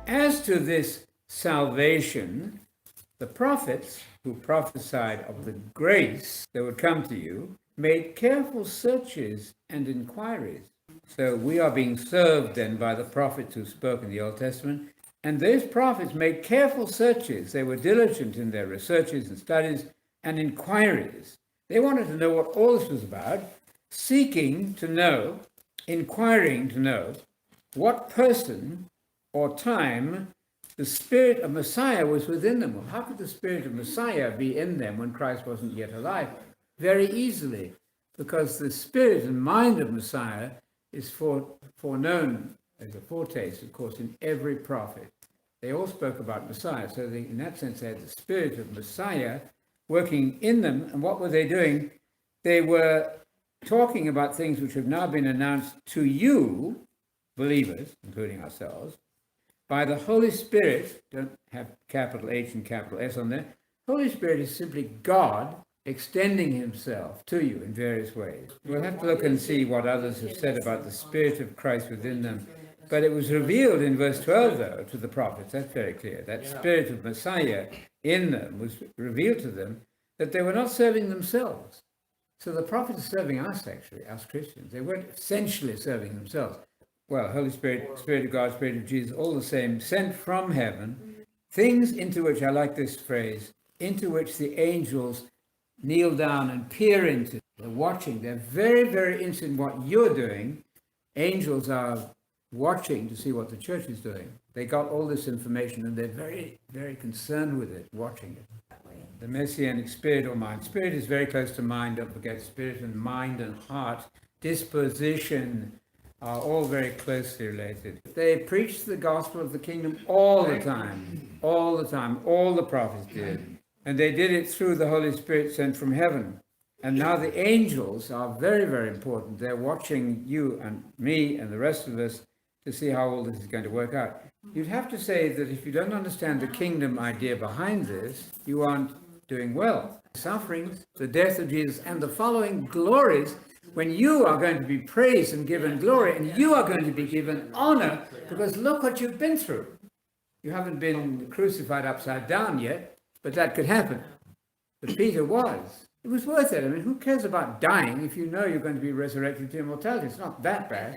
As to this salvation, the prophets who prophesied of the grace that would come to you made careful searches and inquiries. So we are being served then by the prophets who spoke in the Old Testament. And those prophets made careful searches. They were diligent in their researches and studies and inquiries. They wanted to know what all this was about, seeking to know, inquiring to know what person or time the Spirit of Messiah was within them. Well, how could the Spirit of Messiah be in them when Christ wasn't yet alive? Very easily, because the spirit and mind of Messiah is foreknown as a foretaste, of course, in every prophet. They all spoke about Messiah, so in that sense they had the Spirit of Messiah working in them. And what were they doing? They were talking about things which have now been announced to you, believers, including ourselves, by the Holy Spirit. Don't have capital H and capital S on there. Holy Spirit is simply God extending himself to you in various ways. We'll have to look and see what others have said about the Spirit of Christ within them. But it was revealed in verse 12, though, to the prophets. That's very clear. That Spirit of Messiah in them was revealed to them, that they were not serving themselves. So the prophets are serving us, actually, us Christians. They weren't essentially serving themselves. Well, Holy Spirit, Spirit of God, Spirit of Jesus, all the same, sent from heaven, things into which, I like this phrase, into which the angels kneel down and peer into. They're watching. They're very, very interested in what you're doing. Angels are watching to see what the church is doing. They got all this information and they're very, very concerned with it, watching it. The Messianic spirit or mind. Spirit is very close to mind. Don't forget, spirit and mind and heart, disposition are all very closely related. They preached the gospel of the kingdom all the time. All the time. All the prophets did. And they did it through the Holy Spirit sent from heaven. And now the angels are very, very important. They're watching you and me and the rest of us to see how all this is going to work out. You'd have to say that if you don't understand the kingdom idea behind this, you aren't doing well. Sufferings, the death of Jesus, and the following glories, when you are going to be praised and given glory, and you are going to be given honor, because look what you've been through. You haven't been crucified upside down yet, but that could happen. But Peter was. It was worth it. I mean, who cares about dying if you know you're going to be resurrected to immortality? It's not that bad.